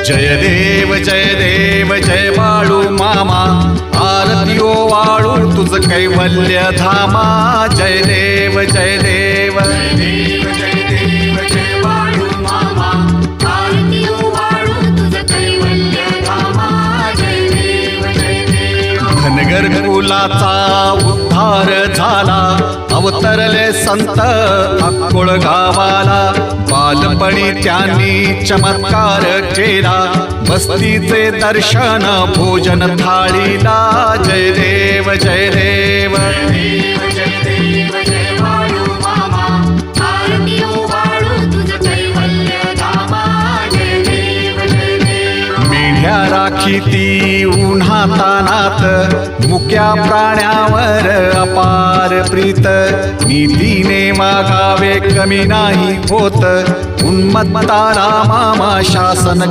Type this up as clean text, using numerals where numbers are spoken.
जय देव जय बाळू मामा, आरती वाळू तुझ कैवल्य धामा। जय देव जय देव जय देव जय देव जय बाळू मामा, आरती वाळू तुझ कैवल्य धामा। जय देव जय देव। धनगर कुलाचा उद्धार झाला, अवतरले संत अक्कोळ गावाला। बालपणी त्यांनी चमत्कार केला, बस्तीचे दर्शन भोजन थाळीला। जय देव जय देव जय देव जय देव जय बाळू मामा, आरती वाळू तुझ कैवल्य धामा। जय देव जय देव। मेढ्या राखीती उन्हातानात, मुक्या प्राण्यावर अपार प्रीत। नीतीने वागावे कमी नाही होत, उन्मत्ताला मामा शासन